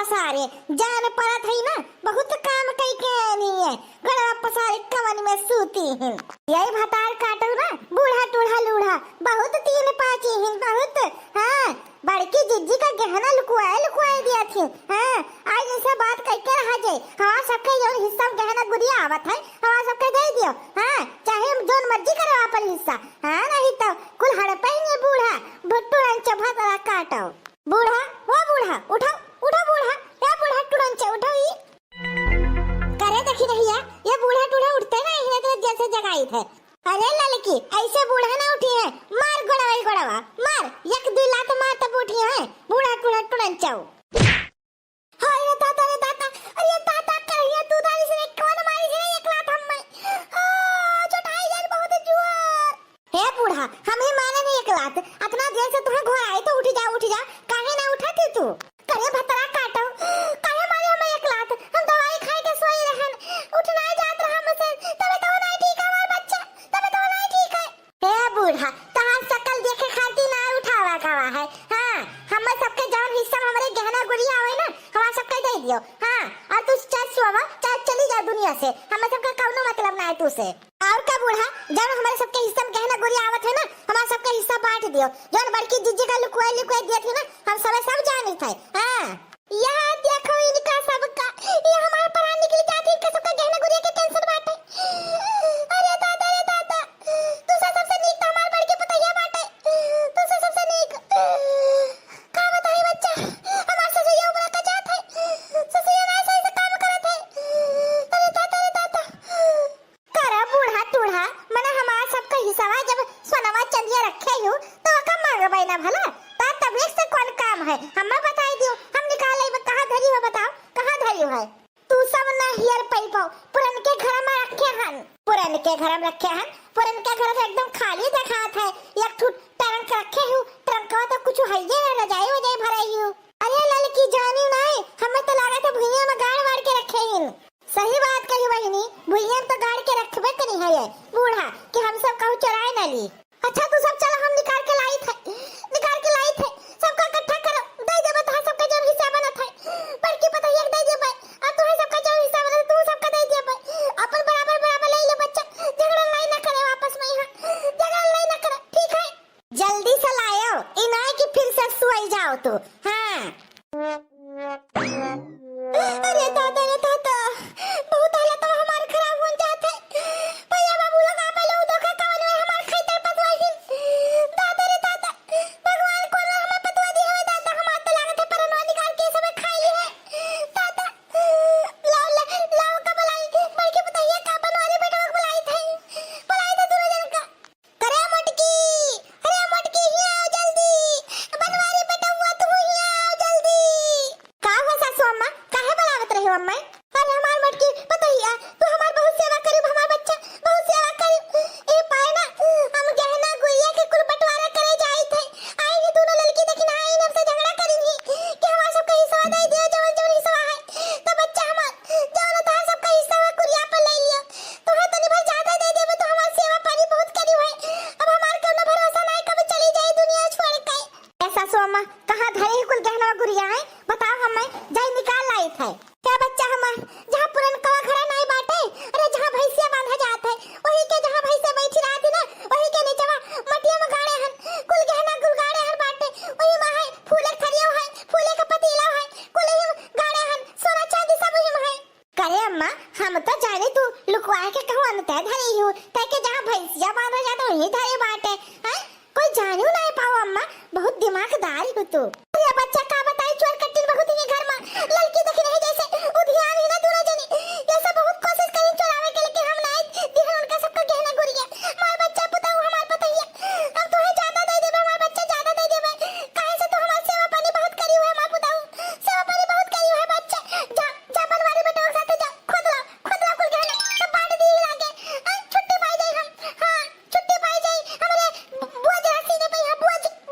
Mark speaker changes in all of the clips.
Speaker 1: पसारे जान परत है ना, बहुत काम कई के नहीं है। गड़वा पसारे कवन में सूती है। यही भतार काटो ना, बूढ़ा टूढ़ा लूढ़ा बहुत तीन पाची है बहुत। हाँ, बड़की जिज्जी का गहना लुकुआ दिया थी। हाँ, आज ऐसे बात करके रहा जाए। हमारा सबके जो हिस्सा गहना गुड़िया आवत है, हमारा सबके दे दियो। हाँ, चाहे जोन मर्जी करो अपन हिस्सा। हाँ, नहीं तो कुल हड़पे ही बूढ़ा भुट्टू रंचा भतरा काटो। बूढ़ा वो बूढ़ा उठाओ उठो बूढ़ा, या बूढ़ा टुरंचा उठो ही करे देखी रहिया। ये बूढ़ा टूढ़ा उठते ना इन्हें तो जैसे जगाई थे। अरे लड़की ऐसे बूढ़ा ना उठी है, मार गोड़वा मार, एक दो लात मार तब उठी है बूढ़ा टूढ़ा टुरंचा। हाय रे ताता अरे ताता कहिए तू दानी से कौन मारी से एक लात हम में। चटाई जान बहुत जुआ। हे बूढ़ा हम ही मारे नहीं एक लात, इतना देर से तुम्हें घर आए तो उठ जा काहे ना उठाती तू। करे भतरा काटो काहे मारे हमें एक लात, हम दवाई खाए के सोई रहन, उठना जात रहा हमसे तबे तो नहीं ठीक है हमारा बच्चा, तबे तो नहीं ठीक है। हे बूढ़ा तहां शकल देखे खाती ना उठावा कावा है। हां, हम सबके जान हिस्सा हमारे गहना गुड़िया होए ना, हमारा सबके दे दियो। हां, और तू चल चली जा दुनिया से, हमें सबका कौनो मतलब ना है तू से। और का बूढ़ा जब हमारे सबके हिस्सा में गहना गुड़िया आवत है ना, हमारा सबका हिस्सा बांट दियो। जौन बड़की जिज्जी का लुकुआ दिया थी ना, हम सब जानी थे। हां, यहाँ देखो इनका सबका, ये हमारे परान निकल जाती, इनका सबका गहना गुड़िया के टेंशन बांटे। अरे दादा तू सबसे नीक तो हमारे बड़की पुतैया बांटे, तू सबसे नीक का बताई बच्चा। हमारे ससुया उम्र का जात है, ससुया ना सही से काम करत है। अरे दादा करा बूढ़ा टूढ़ा मने हमारा सबका हिस्सा जब सोनवा चंदिया रखे हो तो का मांगबे ना भला। ता तबलीग से कौन काम है हमें बताई दियो, हम निकाल ले कहां धरी हो, बताओ कहां धरी है। तू सब ना हियर पई पाओ, पुरन के घर में रखे हन, पुरन के घर में एकदम खाली दिखात है। एक ठुट टरंक रखे हो, टरंक तो कुछ है ये ना जाए हो जाए भराई हो। अरे लड़की जानी नहीं, हमें तो लागत है भुइया में गाड़ वाड़ के रखे हैं। सही बात कही बहनी, भुइया में तो गाड़ के रखबे करी है ये बूढ़ा कि हम सब कहू चराए ना ली। अच्छा तू सब चलो, हम निकाल के लाई थे सबका इकट्ठा करो, दे दे बता सबका जो हिस्सा बनत है। बड़की पता एक दे दे भाई, अब तू सबका जो हिस्सा बनत तू सबका दे दे भाई, अपन बराबर ले ले बच्चा, झगड़ा लड़ाई ना करे आपस में, यहां झगड़ा लड़ाई ना करे ठीक है। जल्दी से लाओ इनाय की फिर से सोई जाओ तू। हां, अरे दादा बहुत हालत हमार खराब हो जात है। भैया बाबू लोग आप लोग धोखा कौन में हमार खैतर पतवाई दादा भगवान को हमें पतवा दी है दादा, हमार तो लागत है परनवा निकाल के सब खा ली है दादा। लाओ का बुलाई बड़की बताइए का बनवारी बेटा को बुलाई थे दोनों जन का। करे मोटकी ही आओ जल्दी, बनवारी बेटा हुआ तू ही आओ जल्दी। का हो सासू अम्मा काहे बुलावत रही हो अम्मा। अरे हमार मटकी बताइए तू हमार बहुत सेवा करी, हमार बच्चा बहुत सेवा करी। ए पाए ना हम गहना गुड़िया के कुल बंटवारा करे जाई थे, आई ही दोनों लड़की देखी ना आई हमसे झगड़ा करी कि हमार सबका हिस्सा दे दियो, जवन हिस्सा है तो बच्चा हमार जवन था सबका हिस्सा है गुड़िया पर ले लियो। तो है तनी भाई ज्यादा दे देबे तो हमार सेवा पानी बहुत करी है, अब हमार कोनो भरोसा नहीं कब चली जाए दुनिया छोड़ के। ऐसा सो अम्मा कहां धरे कुल गहना गुड़िया है बताओ, हमें जाई निकाल लाई थे क्या बच्चा हमार। जहां पुरन कवा घड़ा नहीं बाटे, अरे जहां भैंसिया बांधा जात है वही के जहां भैंसे बैठी रहती ना वही के नीचवा मटिया में गाड़े हन कुल गहना गुल गाड़े हन बाटे, वही में है फूले खरियो है, फूले का पतीला है, कुल ही गाड़े हन, सोना चांदी सब ही में है। करे अम्मा हम तो जाने तू लुकवा के कहूं अंत धरी हो ताकि जहां भैंसिया बांधा जाता वही धरे बाटे हैं, कोई जानू नहीं पाओ अम्मा, बहुत दिमागदार हो तू। अरे बच्चा का बताई चोर कट्टी बहुत ही घर में लड़की देख रही जैसे उधियान ही ना दोनों जनी, जैसे बहुत कोशिश करी चुरावे के लेकिन हम नहीं दिहन उनका सबका गहना गुड़िया। हमार बच्चा पुता हमार बताइए अब तो है ज्यादा दे देबे, हमार बच्चा ज्यादा दे देबे काहे से तो हमार सेवा पानी बहुत करी हुई है, हमार पुता सेवा पानी बहुत करी हुई है बच्चा। जा बनवारी बेटा के साथ जा खुद ला कुल गहना सब बांट दी लागे, छुट्टी पाई जाई हम। हां छुट्टी पाई जाई हमरे बोझ राशि ने पे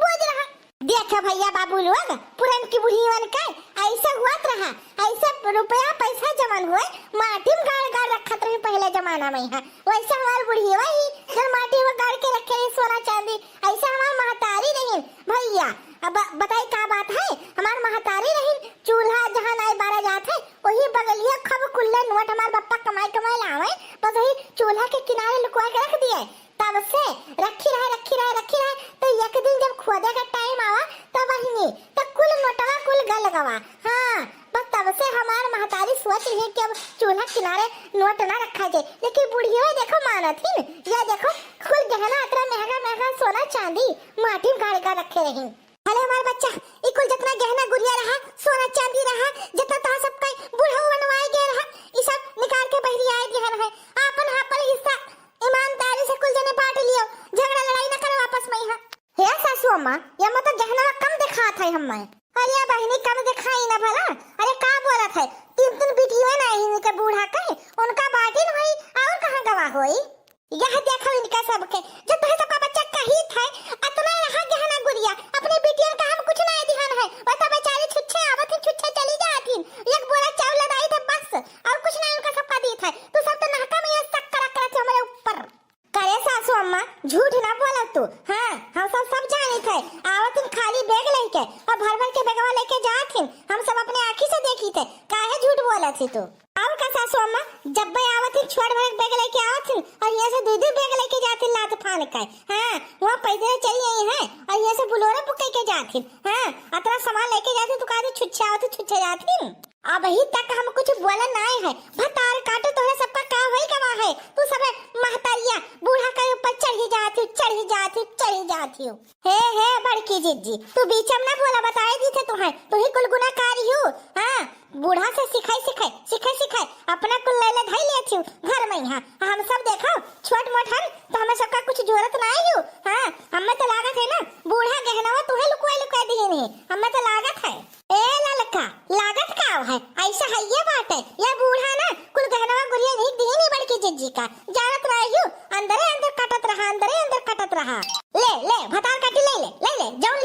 Speaker 1: बोझ रहा। देख भैया बाबू लोग पुरन की बुढ़ीवन का ऐसा हुआ रहा, ऐसा रुपया पैसा जमन हुए माटी में गाड़ रखत रही पहले जमाना में है, वैसा हमार बुढ़ी वही जब माटी में गाड़ के रखे सोना चांदी, ऐसा हमार महतारी नहीं भैया अब बताई का बात है। हमार महतारी रही चूल्हा जहाँ नाई बारा जात है वही बगलिया खब कुल्ले नोट हमार बप्पा कमाई कमाई लावे, बस वही चूल्हा के किनारे लुकवा के रख दिए। तब से रखी रहे तो एक दिन जब खोदे का टाइम आवा तब वही तो कुल नोटवा कुल गल गवा। हाँ बस तब से हमार महतारी सोच रही है कि अब चूल्हा किनारे नोट ना रखा जाए, लेकिन बुढ़िया देखो मानत ही या देखो कुल गहना इतना महंगा सोना चांदी माटी में गाड़ रखे रही। हेलो हमार बच्चा ई कुल जितना गहना गुड़िया रहा सोना चांदी रहा जितना ता सबका बुढ़ऊ बनवाए गए रहा ई सब निकाल के बहरी आए दिहन है। आपन हिस्सा ईमानदारी से कुल जने बांट लियो, झगड़ा लड़ाई न करो आपस में। यहाँ हे सासू अम्मा ये मतलब गहना कम दिखात है हमें। अरे बहनी कम दिखाई ना भला। अरे का बोलत है तीन बिटिया ना इनके बूढ़ा कहे उनका बाटी न होई और कहां गवा होई। यह देखो इनका सबके जब तोहे सबका बच्चा कही था इतना रहा गहना गुड़िया अपने बिटिया का हम कुछ नहीं ध्यान है। वो तो बेचारी छुच्छे आवत छुच्छे चली जाती एक बोरा चावल लदाई थे बस और कुछ नहीं उनका सबका दी था। तू सब तो नाका में शक करा हमारे ऊपर करे सासू अम्मा झूठ ना बोला तू। हाँ हम सब जाने थे आवत खाली बैग लेके और भर के बैगवा लेके जाती हम सब अपने आँखी से देखी थे। काहे झूठ बोला थी तू और का सासू अम्मा जब भी आवत छोड़ भर बैग लेके आवत और यहाँ से दूध बैग लेके जाती लात फान का। हाँ वहाँ पैदल चली आई है और यहाँ से बुलोरा बुक के जाती। हाँ अतरा सामान लेके जाती तू कहा छुच्छे आवत छुच्छे जाती। अब ही तक हम कुछ बोला नहीं है भतार काटो तोहरा सबका का होई गवा है। तू सब महतारिया बूढ़ा के ऊपर चढ़ी जाती हो। हे बड़की जिज्जी तू बीच में ना बोला बताए दी थे तुम्हें तू ही कुल गुनाहकारी हो। हाँ बूढ़ा से सिखाई अपना कुल ले धाई लेती हूँ घर में। यहाँ हम सब देखो छोट मोट हम तो हमें सबका कुछ जरूरत नहीं हो। हाँ हमें तो लागत है ना बूढ़ा गहना तुम्हें लुकवा दी नहीं हमें तो लागत है। ए ललका लागत का है ऐसा है ये बात है ये बूढ़ा ना कुल गहना गुड़िया नहीं दी नहीं बड़की जिज्जी का जानत रही हूँ अंदर कटत रहा। ले भतार काटी ले जाऊं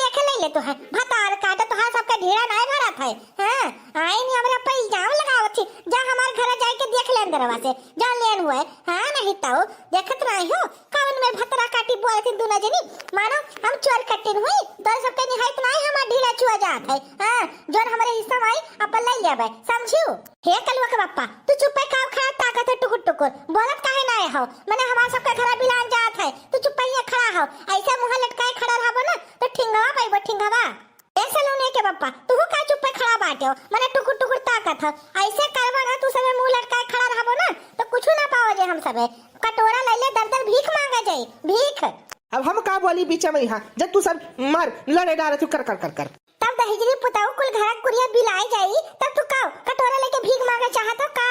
Speaker 1: ले तो है भतार काटा तो हाँ सबका ढेरा नहीं भरा था। हाँ आई नहीं हमारा पर इल्जाम लगावत थी जा हमारे घर जाए के देख ले अंदरवा से जा लेन हुए। हाँ नहीं तो देखत रही हो कौन में भतरा काटी बोले थी दोनों जनी मानो हम चोर कट्टिन हुई तो सबके निहायत नहीं हमारा ढीला छुआ जात है। हाँ जोन हमारे हिस्सा में आई अपन ले लेबे समझियो। हे कलवा के बाप्पा तू चुप है काम खड़ा ताकत है टुकुर बोलत काहे ना हो मैंने हमारा सबका घर बिलान जात है तू चुप ही खड़ा हो ऐसा मुंह लटकाए खड़ा रहबो ना तो ठिंगवा पाइबो ठिंगवा। ऐसा लोने के बाप्पा तू का चुप पे खड़ा बाटे मैंने टुकुर ताकत है ऐसे करबो ना तू सब मुंह लटकाए खड़ा रहबो ना तो कुछ ना पाओगे हम सब कटोरा ले ले दर भीख मांगा जाए भीख।
Speaker 2: अब हम का बोली बीच में यहाँ जब तू सब मार लड़े डाले तू कर
Speaker 1: तब दहेजरी पुताऊ कुल घर गुड़िया बिलाई जाई तब तू का कटोरा लेके भीख मांगा चाहत का।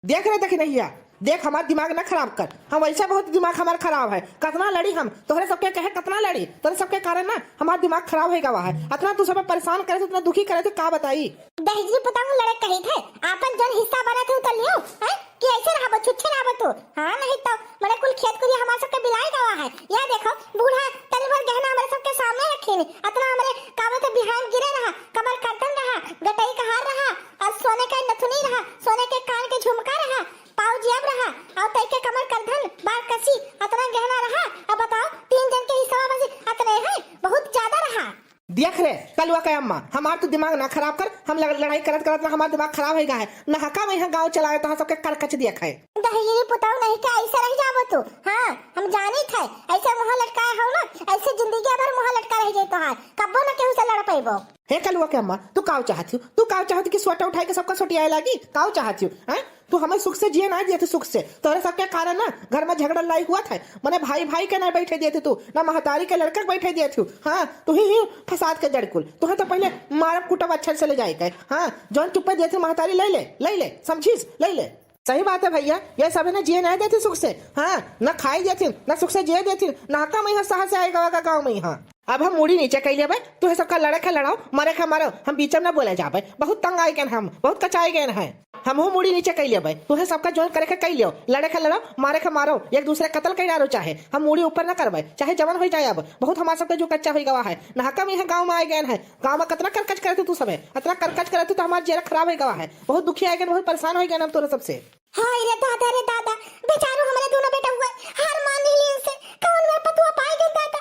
Speaker 2: देख नहीं देख हमारा दिमाग ना खराब कर। हम ऐसा बहुत दिमाग हमारा खराब है कितना लड़ी हम तोहरे सबके कहे कितना लड़ी तोहरे सबके कारण ना हमारा दिमाग खराब हो गया है। इतना तू सब परेशान करे इतना दुखी करे तो का बताई।
Speaker 1: दहेजरी पुताऊ लड़े कही थे आपन जन हिस्सा बना थे उतर लियो है कि ऐसे रहा छुच्छे ना तू। हाँ नहीं तो मैंने कुल खेत को हमारे सबके बिलाई गवा है। यह देखो बूढ़ा तनी भर गहना हमारे सबके सामने रखे नहीं इतना हमारे काबे तो बिहान गिरे रहा कमर कर्तन रहा गटई का हार रहा और सोने का नथुनी रहा सोने के कान के झुमका रहा पाव जेब रहा और तई के कमर करधन बाल कसी इतना गहना रहा। अब बताओ तीन जन के हिस्सा में इतने हैं बहुत ज्यादा रहा।
Speaker 2: देख रे कलवा के अम्मा हमारा तो दिमाग ना खराब कर हम लड़ाई करत ना हमारा दिमाग खराब हो गया है ना हका में यहाँ गाँव चलाए तो सबके कर कच दिया है।
Speaker 1: दहेजरी पुताऊ नहीं का ऐसा रह जाबो तू। हाँ हम जानी थे ऐसे मुंह लटकाए हो ना ऐसे जिंदगी भर मुंह लटका रह जाए तो हां कब्बो ना केहू से लड़ पाइबो।
Speaker 2: हे कलवा के अम्मा तू काव चाहती कि सोटा उठाए के सबका सोटिया लागी काव चाहती हैं तू हमें सुख से जिए ना दिए थे सुख से तोरे सबके कारण ना घर में झगड़ा लड़ाई हुआ था मैंने भाई के ना बैठे दिए थे तू ना महतारी के लड़का बैठे दिए थे। हाँ तू ही फसाद के जड़कुल तुम्हें तो पहले मारब कुटब अच्छे से ले जाए हाँ जौन चुप्पे दिए थे महतारी ले समझीस ले सही बात है भैया ये सब ना जिए नहीं देती सुख से। हाँ न खाई देती न सुख से जिए देती ना हका में शहर से आएगा गाँव में यहाँ। अब हम मुड़ी नीचे कह लिया भाई तू सबका लड़े खा लड़ाओ मारे खा मारो हम बीच में ना बोले जा भाई बहुत तंग आए गए हम बहुत कचाए गए हैं हम हो मुड़ी नीचे कह लिया भाई तू सबका जो करे कह लियो लड़े खा लड़ाओ मारे खा मारो एक दूसरे कत्ल कर डालो चाहे हम मुड़ी ऊपर ना करवाए चाहे जवान हो जाए अब बहुत हमारे सबका जो कच्चा हो गवा है नहाका में यहाँ गाँव में आए गए हैं गाँव में कितना करकच करे तू सब इतना करकच करे तो हमारा जेरा खराब हो गवा है बहुत दुखी आए गए बहुत परेशान हो गए हम तोरे सबसे।
Speaker 1: हाय रे दादा बेचारो हमारे दोनों बेटा हुए हार मान ली इनसे कौन मेरे पतुआ पाई गए दादा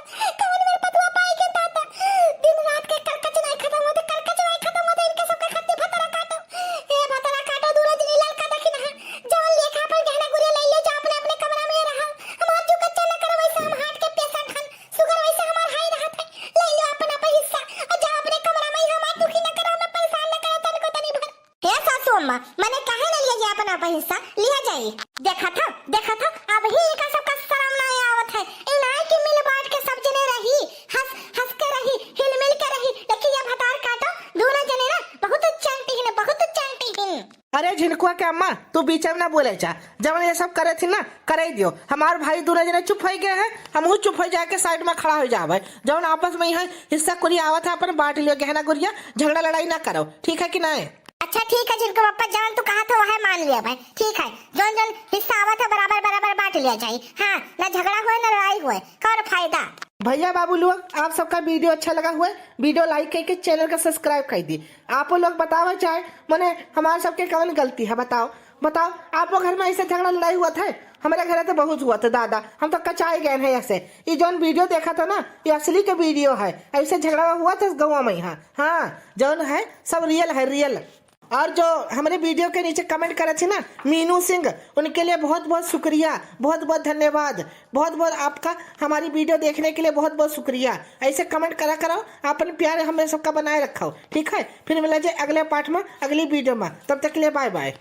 Speaker 1: दिन रात के अम्मा मैंने कहे न लिया जाए अपना हिस्सा लिया जाए। देखा था अब ही का सबका शर्म ना आवत है। इनाय की मिल बांट के सब जने रही, हंस हंस के रही, हिल मिल के रही, लेकिन ये भतार काटो दोनों जने ना बहुत चंटी हिन, बहुत चंटी हिन।
Speaker 2: अरे झिनकुआ के अम्मा तू बीच में ना बोले चा, जब ये सब करे थी ना करे दियो। हमारे भाई दोनों जने चुप हो गए हैं, हम चुप हो जाके साइड में खड़ा हो जावे। जब आपस में यहाँ हिस्सा कुरी आवा था अपन बांट लियो गहना गुड़िया, झगड़ा लड़ाई ना करो, ठीक है कि नहीं?
Speaker 1: अच्छा ठीक है जिनको पापा जान तू कहा था वह मान लिया भाई, ठीक है। जोन जोन हिस्सा आवा था बराबर बराबर बांट लिया जाए। हाँ ना झगड़ा हुए ना लड़ाई हुए, कर फायदा।
Speaker 2: भैया बाबू लोग आप सबका वीडियो अच्छा लगा हुआ है, वीडियो लाइक करके चैनल का सब्सक्राइब कर दी। आप लोग बताओ चाहे मैंने हमारे सबके कौन गलती है, बताओ आप लोग घर में ऐसे झगड़ा लड़ाई हुआ था? हमारे घर तो बहुत हुआ था दादा, हम तो कचाए गए हैं ऐसे। ये जौन वीडियो देखा था ना ये असली के वीडियो है, ऐसे झगड़ा हुआ था गाँव में। हाँ जौन है सब रियल है, रियल। और जो हमारे वीडियो के नीचे कमेंट करे थे ना मीनू सिंह, उनके लिए बहुत बहुत शुक्रिया, बहुत बहुत धन्यवाद, बहुत बहुत आपका हमारी वीडियो देखने के लिए बहुत बहुत शुक्रिया। ऐसे कमेंट करा करो, अपन प्यार हमें सबका बनाए रखा हो, ठीक है। फिर मिला जाए अगले पार्ट में अगली वीडियो में, तब तक के लिए बाय बाय।